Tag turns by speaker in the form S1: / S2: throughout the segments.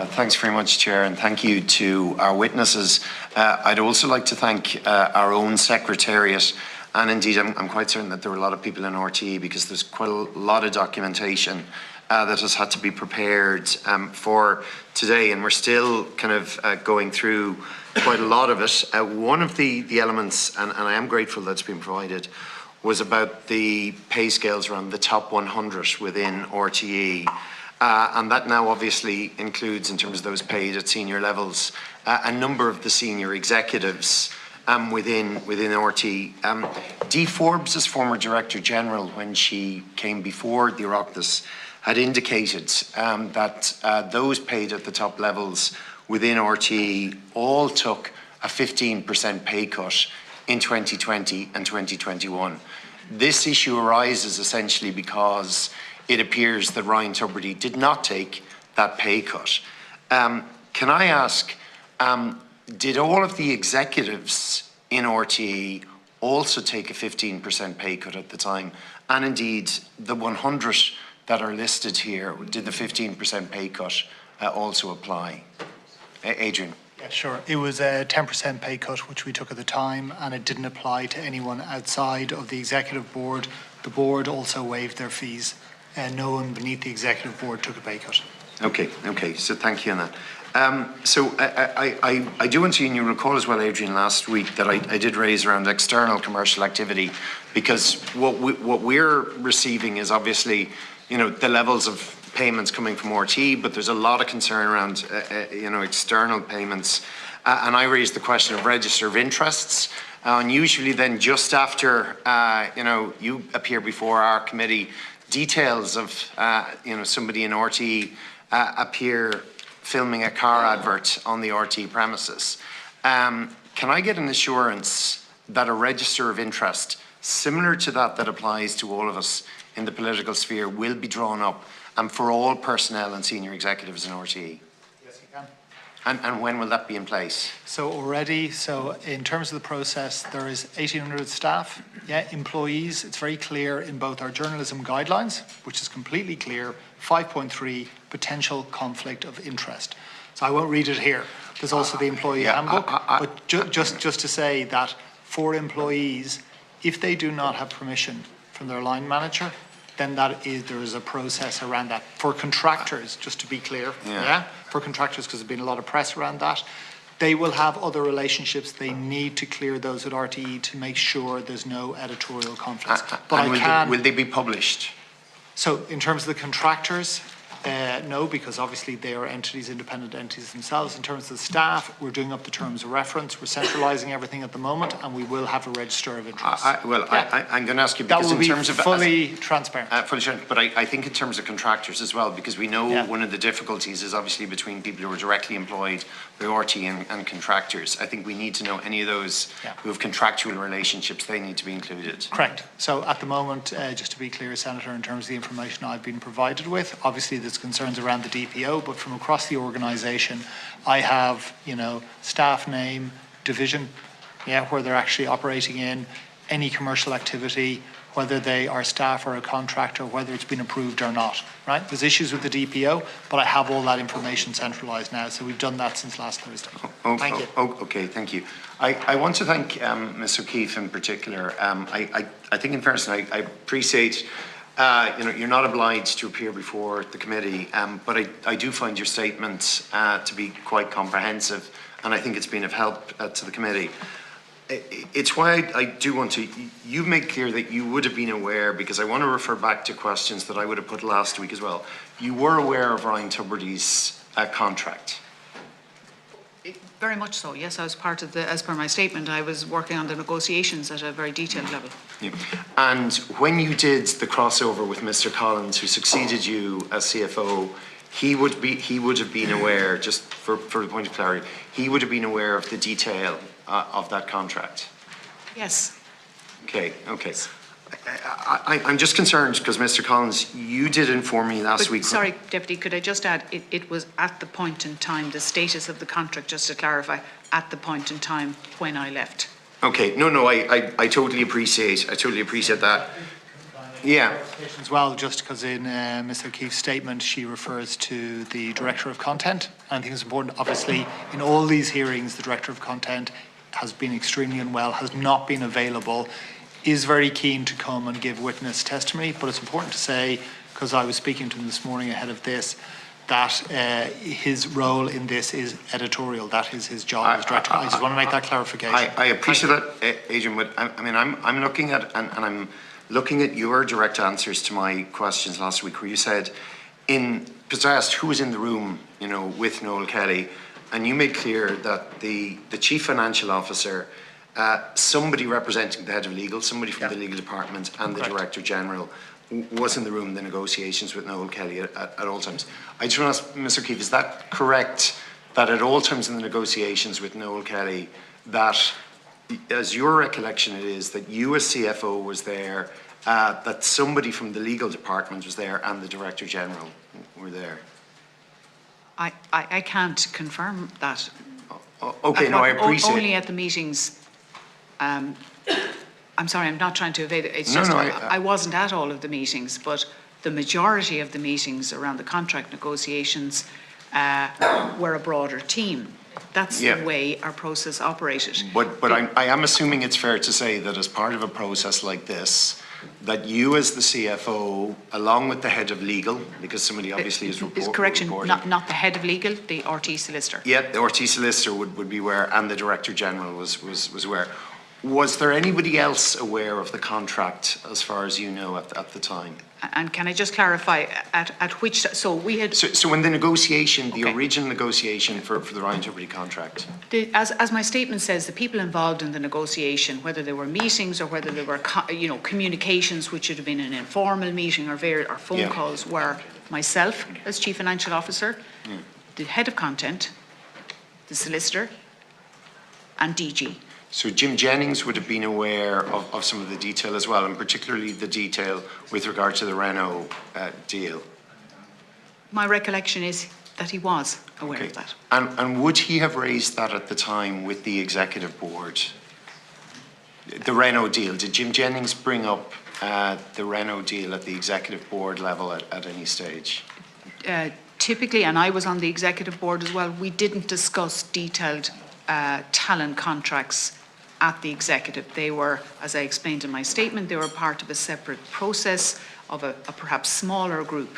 S1: Thanks very much, Chair, and thank you to our witnesses. I'd also like to thank our own Secretariat, and indeed I'm quite certain that there were a lot of people in RTE, because there's quite a lot of documentation that has had to be prepared for today, and we're still kind of going through quite a lot of it. One of the elements, and I am grateful that's been provided, was about the pay scales around the top 100 within RTE. And that now obviously includes, in terms of those paid at senior levels, a number of the senior executives within RTE. Dee Forbes, as former Director General, when she came before the Oireachtas, had indicated that those paid at the top levels within RTE all took a 15% pay cut in 2020 and 2021. This issue arises essentially because it appears that Ryan Tubridy did not take that pay cut. Can I ask, did all of the executives in RTE also take a 15% pay cut at the time? And indeed, the 100 that are listed here, did the 15% pay cut also apply? Adrian.
S2: Yeah, sure. It was a 10% pay cut, which we took at the time, and it didn't apply to anyone outside of the executive board. The board also waived their fees, and no one beneath the executive board took a pay cut. Okay,
S1: so thank you on that. I do want to, and you recall as well, Adrian, last week that I did raise around external commercial activity, because what we're receiving is obviously, the levels of payments coming from RT, but there's a lot of concern around, external payments. And I raised the question of register of interests. And usually then just after, you appear before our committee, details of, somebody in RT appear filming a car advert on the RT premises. Can I get an assurance that a register of interest similar to that applies to all of us in the political sphere will be drawn up for all personnel and senior executives in RTE?
S2: Yes, you can.
S1: And when will that be in place?
S2: So in terms of the process, there is 1,800 staff, employees. It's very clear in both our journalism guidelines, which is completely clear, 5.3, potential conflict of interest. So I won't read it here. There's also the employee handbook, but just to say that for employees, if they do not have permission from their line manager, then there is a process around that. For contractors, just to be clear, for contractors, because there's been a lot of press around that, they will have other relationships. They need to clear those at RTE to make sure there's no editorial conflicts. But
S1: will they be published?
S2: So in terms of the contractors, no, because obviously they are independent entities themselves. In terms of the staff, we're doing up the terms of reference. We're centralising everything at the moment, and we will have a register of interest.
S1: I'm going to ask you, because
S2: that will
S1: in terms of
S2: fully transparent.
S1: Fully transparent, but I think in terms of contractors as well, because we know one of the difficulties is obviously between people who are directly employed by RT and contractors. I think we need to know any of those who have contractual relationships, they need to be included.
S2: Correct. So at the moment, just to be clear, Senator, in terms of the information I've been provided with, obviously there's concerns around the DPO, but from across the organisation, I have, staff name, division, where they're actually operating in, any commercial activity, whether they are staff or a contractor, whether it's been approved or not, right? There's issues with the DPO, but I have all that information centralised now, so we've done that since last Thursday. Thank you.
S1: Okay, thank you. I want to thank Ms. O'Keefe in particular. I think in fairness, I appreciate you're not obliged to appear before the committee, but I do find your statement to be quite comprehensive, and I think it's been of help to the committee. It's why I do want to, you've made clear that you would have been aware, because I want to refer back to questions that I would have put last week as well. You were aware of Ryan Tubridy's contract?
S3: Very much so, yes. I was part of as per my statement, I was working on the negotiations at a very detailed level.
S1: Yeah. And when you did the crossover with Mr. Collins, who succeeded you as CFO, he would have been aware, just for the point of clarity, he would have been aware of the detail of that contract?
S3: Yes.
S1: Okay. I'm just concerned because Mr. Collins, you did inform me last week.
S3: Sorry, Deputy, could I just add, it was at the point in time, the status of the contract, just to clarify, at the point in time when I left.
S1: Okay, no, I totally appreciate that. Yeah.
S2: As well, just because in Ms. O'Keefe's statement, she refers to the Director of Content And I think it's important, obviously, in all these hearings, the Director of Content has been extremely unwell, has not been available, is very keen to come and give witness testimony. But it's important to say, because I was speaking to him this morning ahead of this, that his role in this is editorial. That is his job as director. I just want to make that clarification.
S1: I appreciate that, Adrian, but I'm looking at, and I'm looking at your direct answers to my questions last week, where you said, because I asked who was in the room, with Noel Kelly, and you made clear that the Chief Financial Officer, somebody representing the head of legal, somebody from the legal department, and the Director General was in the room in the negotiations with Noel Kelly at all times. I just want to ask Mr. Keefe, is that correct, that at all times in the negotiations with Noel Kelly, that, as your recollection it is, that you as CFO was there, that somebody from the legal department was there, and the Director General were there?
S3: I can't confirm that.
S1: Okay, no, I appreciate
S3: Only at the meetings. I'm sorry, I'm not trying to evade it. It's just I wasn't at all of the meetings, but the majority of the meetings around the contract negotiations were a broader team. That's the way our process operated.
S1: But I am assuming it's fair to say that as part of a process like this, that you as the CFO, along with the head of legal, because somebody obviously is reporting.
S3: Correction, not the head of legal, the RT solicitor. Yeah,
S1: the RT solicitor would be aware, and the Director General was aware. Was there anybody else aware of the contract, as far as you know, at the time?
S3: And can I just clarify, at which, so we had...
S1: So when the negotiation, the original negotiation for the Ryan Tubridy contract?
S3: As my statement says, the people involved in the negotiation, whether they were meetings or whether they were communications, which should have been an informal meeting or phone calls, were myself as Chief Financial Officer, the Head of Content, the Solicitor, and DG.
S1: So Jim Jennings would have been aware of some of the detail as well, and particularly the detail with regard to the Renault deal?
S3: My recollection is that he was aware of that.
S1: And would he have raised that at the time with the Executive Board? The Renault deal, did Jim Jennings bring up the Renault deal at the Executive Board level at any stage?
S3: Typically, and I was on the Executive Board as well, we didn't discuss detailed talent contracts at the executive. They were, as I explained in my statement, they were part of a separate process of a perhaps smaller group.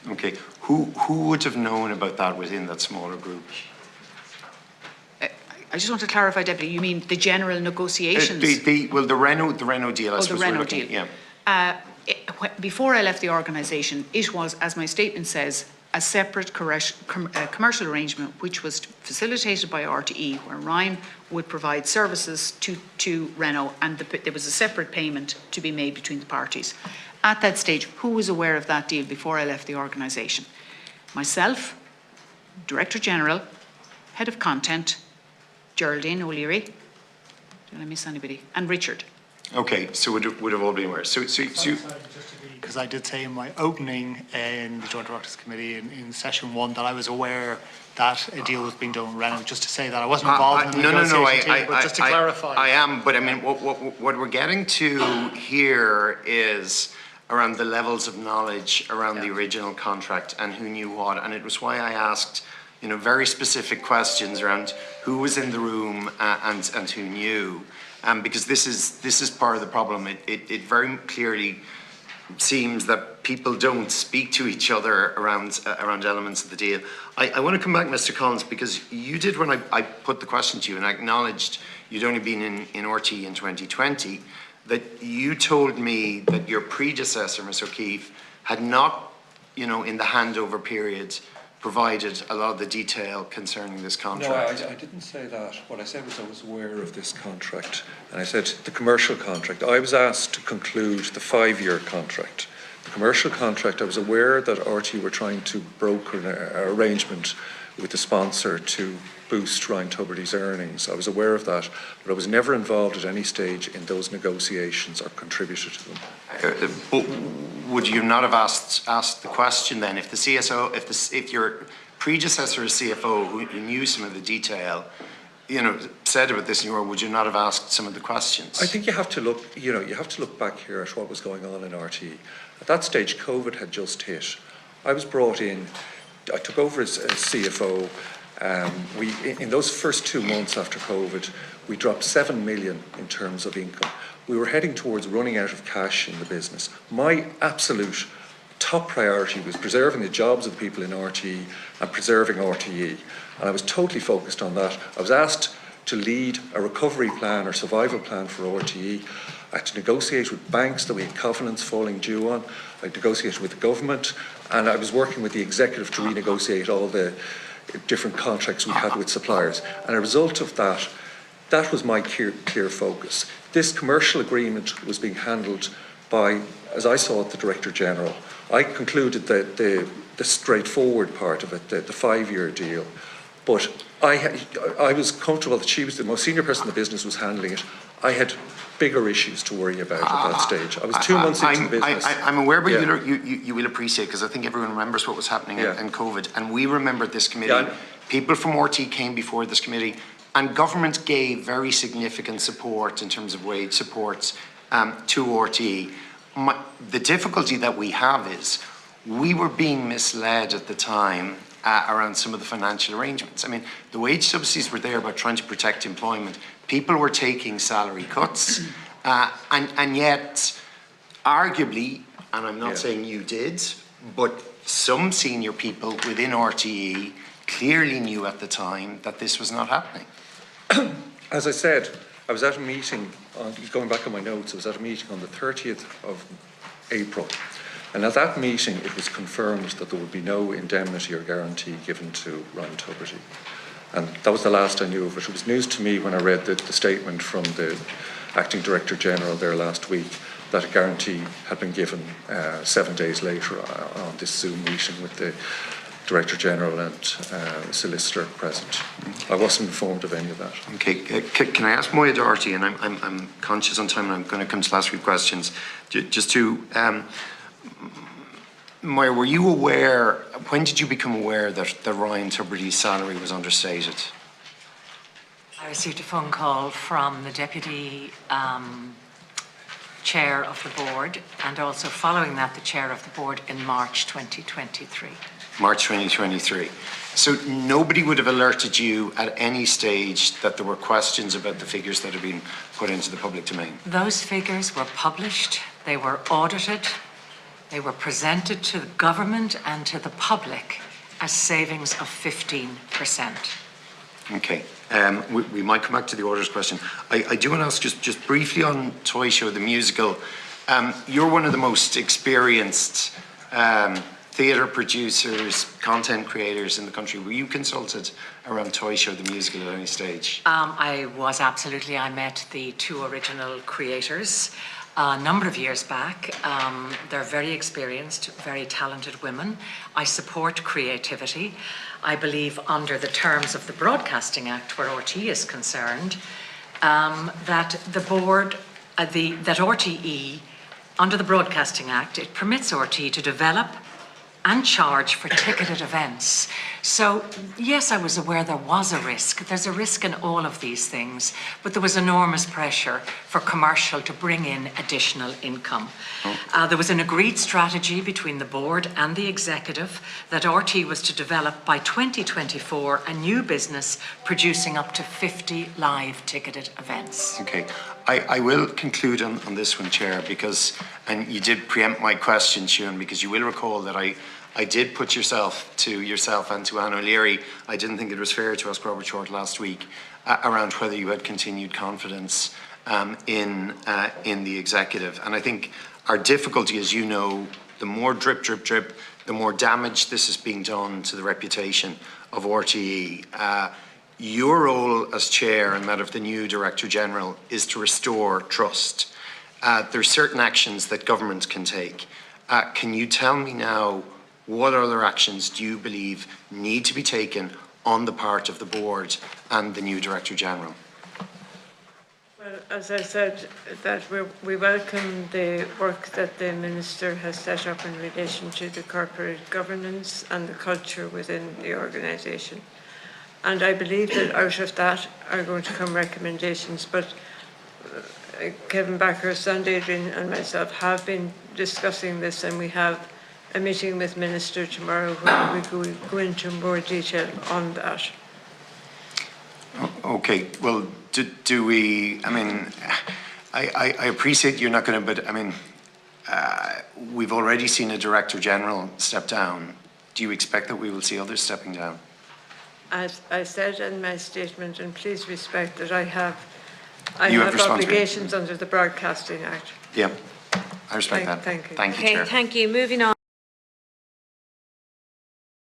S1: Okay. Who would have known about that within that smaller group?
S3: I just want to clarify, Deputy, you mean the general negotiations?
S1: The Renault deal, I suppose.
S3: The Renault deal.
S1: Yeah.
S3: Before I left the organisation, it was, as my statement says, a separate commercial arrangement which was facilitated by RTE, where Ryan would provide services to Renault, and there was a separate payment to be made between the parties. At that stage, who was aware of that deal before I left the organisation? Myself, Director General, Head of Content, Geraldine O'Leary, did I miss anybody? And Richard.
S1: Okay, so would have all been aware.
S2: Because I did say in my opening in the Joint Directors Committee in session 1 that I was aware that a deal was being done with Renault. Just to say that I wasn't involved in the negotiation team, but just to clarify.
S1: I am, but I mean, what we're getting to here is around the levels of knowledge around the original contract and who knew what, and it was why I asked, very specific questions around who was in the room and who knew, because this is part of the problem. It very clearly seems that people don't speak to each other around elements of the deal. I want to come back, Mr. Collins, because you did, when I put the question to you and I acknowledged you'd only been in RT in 2020, that you told me that your predecessor, Ms. O'Keefe, had not, in the handover period, provided a lot of the detail concerning this contract.
S4: No, I didn't say that. What I said was I was aware of this contract. And I said the commercial contract. I was asked to conclude the 5-year contract. The commercial contract, I was aware that RT were trying to broker an arrangement with the sponsor to boost Ryan Tubridy's earnings. I was aware of that, but I was never involved at any stage in those negotiations or contributed to them.
S1: But would you not have asked the question then, if the CSO, if your predecessor as CFO, who knew some of the detail, said about this, would you not have asked some of the questions?
S4: I think you have to look, you have to look back here at what was going on in RT. At that stage, COVID had just hit. I was brought in I took over as CFO. In those first 2 months after COVID, we dropped 7 million in terms of income. We were heading towards running out of cash in the business. My absolute top priority was preserving the jobs of the people in RTE and preserving RTE. And I was totally focused on that. I was asked to lead a recovery plan or survival plan for RTE. I had to negotiate with banks that we had covenants falling due on. I negotiated with the government, and I was working with the executive to renegotiate all the different contracts we had with suppliers. And a result of that, that was my clear focus. This commercial agreement was being handled by, as I saw it, the Director General. I concluded that the straightforward part of it, the 5-year deal, but I was comfortable that she was the most senior person in the business, was handling it. I had bigger issues to worry about at that stage. I was 2 months into the business.
S1: I'm aware, but you will appreciate, because I think everyone remembers what was happening in COVID, and we remembered this committee. People from RT came before this committee, and government gave very significant support in terms of wage supports to RTE. The difficulty that we have is we were being misled at the time around some of the financial arrangements. I mean, the wage subsidies were there about trying to protect employment. People were taking salary cuts, and yet, arguably, and I'm not saying you did, but some senior people within RTE clearly knew at the time that this was not happening.
S4: As I said, I was at a meeting, going back on my notes, I was at a meeting on the 30th of April. And at that meeting, it was confirmed that there would be no indemnity or guarantee given to Ryan Tubridy. And that was the last I knew of it. It was news to me when I read the statement from the Acting Director General there last week that a guarantee had been given 7 days later on this Zoom meeting with the Director General and solicitor present. I wasn't informed of any of that.
S1: Okay, can I ask Moya Doherty, and I'm conscious on time and I'm going to come to the last few questions, just to, Moya, were you aware, when did you become aware that Ryan Tubridy's salary was understated?
S5: I received a phone call from the Deputy Chair of the Board, and also following that the Chair of the Board in March 2023.
S1: March 2023. So nobody would have alerted you at any stage that there were questions about the figures that had been put into the public domain?
S5: Those figures were published, they were audited, they were presented to the government and to the public as savings of 15%.
S1: Okay. We might come back to the auditor's question. I do want to ask just briefly on Toy Show, the musical. You're one of the most experienced theatre producers, content creators in the country. Were you consulted around Toy Show, the musical, at any stage?
S5: I was, absolutely. I met the 2 original creators a number of years back. They're very experienced, very talented women. I support creativity. I believe under the terms of the Broadcasting Act, where RTE is concerned, that the board, that RTE, under the Broadcasting Act, it permits RTE to develop and charge for ticketed events. So, yes, I was aware there was a risk. There's a risk in all of these things, but there was enormous pressure for commercial to bring in additional income. There was an agreed strategy between the board and the executive that RT was to develop by 2024 a new business producing up to 50 live ticketed events.
S1: Okay. I will conclude on this one, Chair, because, and you did preempt my question, Siún, because you will recall that I did put to yourself and to Anne O'Leary, I didn't think it was fair to ask Robert Short last week around whether you had continued confidence in the executive. And I think our difficulty, as you know, the more drip, the more damage this is being done to the reputation of RTE. Your role as chair and that of the new Director General is to restore trust. There are certain actions that government can take. Can you tell me now, what other actions do you believe need to be taken on the part of the board and the new Director General?
S6: Well, as I said, that we welcome the work that the Minister has set up in relation to the corporate governance and the culture within the organisation. And I believe that out of that are going to come recommendations. But Kevin Backer, Sandy Adrian and myself have been discussing this, and we have a meeting with Minister tomorrow where we go into more detail on that.
S1: Okay, well, do we, I mean, I appreciate you're not going to, but I mean, we've already seen a Director General step down. Do you expect that we will see others stepping down?
S6: As I said in my statement, and please respect that I have obligations under the Broadcasting Act.
S1: Yeah, I respect that.
S6: Thank you.
S1: Thank you,
S7: Okay,
S1: Chair.
S7: thank you. Moving on.